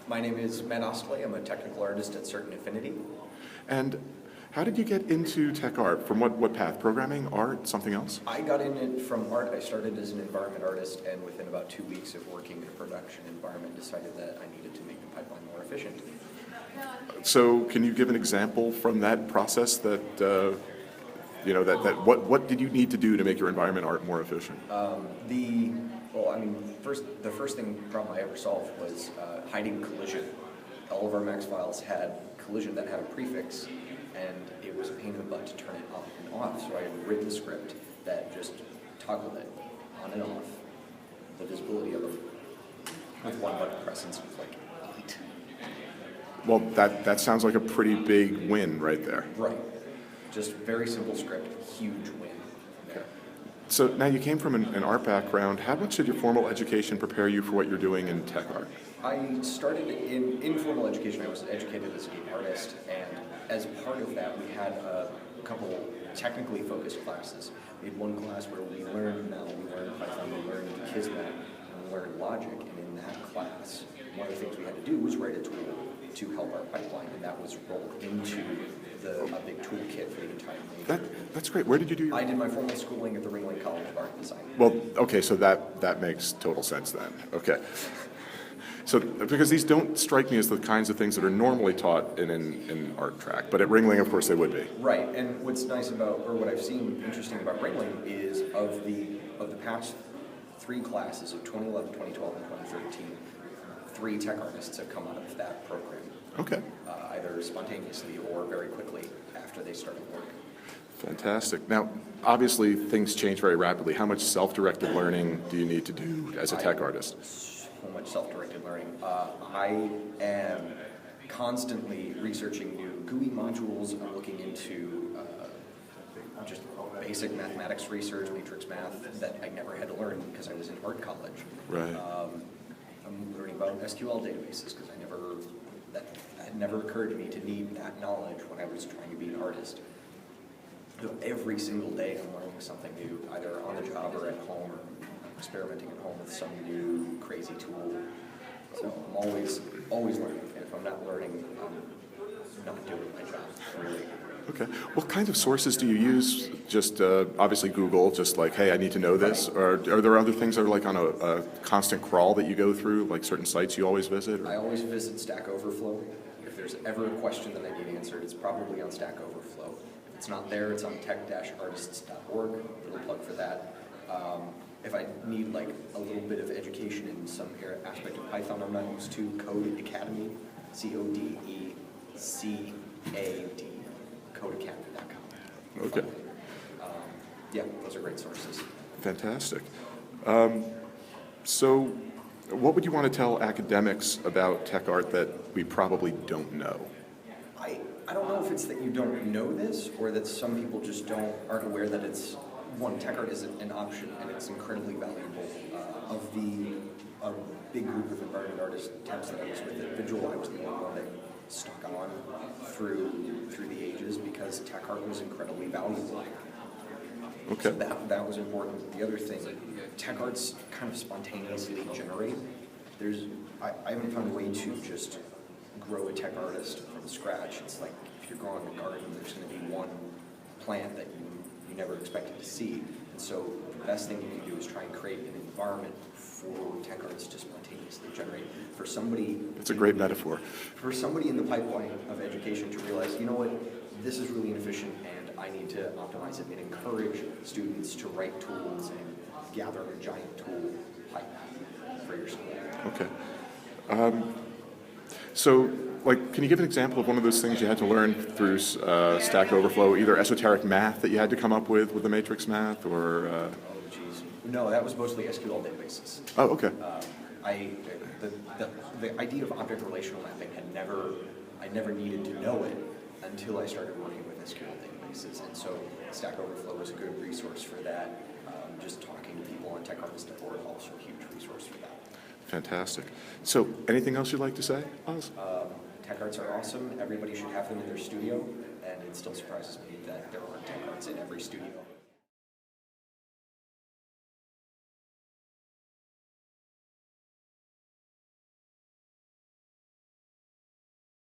My name is Matt Oztalay. I'm a technical artist at Certain Affinity. And how did you get into tech art? From what path? Programming, art, something else? I got in it from art. I started as an environment artist, and within about 2 weeks of working in a production environment, decided that I needed to make the pipeline more efficient. So can you give an example from that process that, what did you need to do to make your environment art more efficient? The first problem I ever solved was hiding collision. All of our max files had collision that had a prefix, and it was a pain in the butt to turn it on and off. So I had written a script that just toggled it on and off, the visibility of them, with one button press, and stuff like 8. Well, that sounds like a pretty big win right there. Right. Just very simple script, huge win. Okay. So now you came from an art background. How much did your formal education prepare you for what you're doing in tech art? I started in informal education. I was educated as an artist, and as part of that, we had a couple technically focused classes. We had one class where we learned Python, we learned Kismet, and we learned logic. And in that class, one of the things we had to do was write a tool to help our pipeline, and that was rolled into a big toolkit for the entire major. That's great. Where did you do your? I did my formal schooling at the Ringling College of Art and Design. Well, okay, so that makes total sense then. Okay. So, because these don't strike me as the kinds of things that are normally taught in an art track, but at Ringling, of course, they would be. Right, and what's nice about, or what I've seen interesting about Ringling is of the past 3 classes of 2011, 2012, and 2013, 3 tech artists have come out of that program. Okay. Either spontaneously or very quickly after they started work. Fantastic. Now, obviously, things change very rapidly. How much self-directed learning do you need to do as a tech artist? So much self-directed learning. I am constantly researching new GUI modules. I'm looking into just basic mathematics research, matrix math, that I never had to learn because I was in art college. Right. I'm learning about SQL databases because that had never occurred to me to need that knowledge when I was trying to be an artist. So every single day I'm learning something new, either on the job or at home, or experimenting at home with some new crazy tool. So I'm always learning, and if I'm not learning, I'm not doing my job, really. Okay. What kinds of sources do you use? Just obviously Google, just like, hey, I need to know this? Or are there other things that are like on a constant crawl that you go through, like certain sites you always visit? Or? I always visit Stack Overflow. If there's ever a question that I need answered, it's probably on Stack Overflow. If it's not there, it's on tech-artists.org, little plug for that. If I need like a little bit of education in some aspect of Python I'm not used to, Code Academy, CODECAD, codeacademy.com. Okay. Yeah, those are great sources. Fantastic. So what would you want to tell academics about tech art that we probably don't know? I don't know if it's that you don't know this, or that some people just aren't aware that it's, tech art is an option, and it's incredibly valuable. Of a big group of environment artist temps that I was with at Vigil, I was the only one that stuck on through the ages because tech art was incredibly valuable. Okay. So that was important. The other thing, tech arts kind of spontaneously generate. I haven't found a way to just grow a tech artist from scratch. It's like if you're growing a garden, there's going to be one plant that you never expected to see. And so the best thing you can do is try and create an environment for tech artists to spontaneously generate. For somebody... That's a great metaphor. For somebody in the pipeline of education to realize, you know what, this is really inefficient and I need to optimize it, and encourage students to write tools and gather a giant tool pipe for your school. Okay. So, like, can you give an example of one of those things you had to learn through Stack Overflow, either esoteric math that you had to come up with the matrix math, or... Oh, geez. No, that was mostly SQL databases. Oh, okay. The idea of object relational mapping I never needed to know it until I started working with SQL databases, and so Stack Overflow was a good resource for that. Just talking to people on tech-artists.org, also a huge resource for that. Fantastic. So, anything else you'd like to say, Oz? Tech arts are awesome. Everybody should have them in their studio, and it still surprises me that there aren't tech arts in every studio.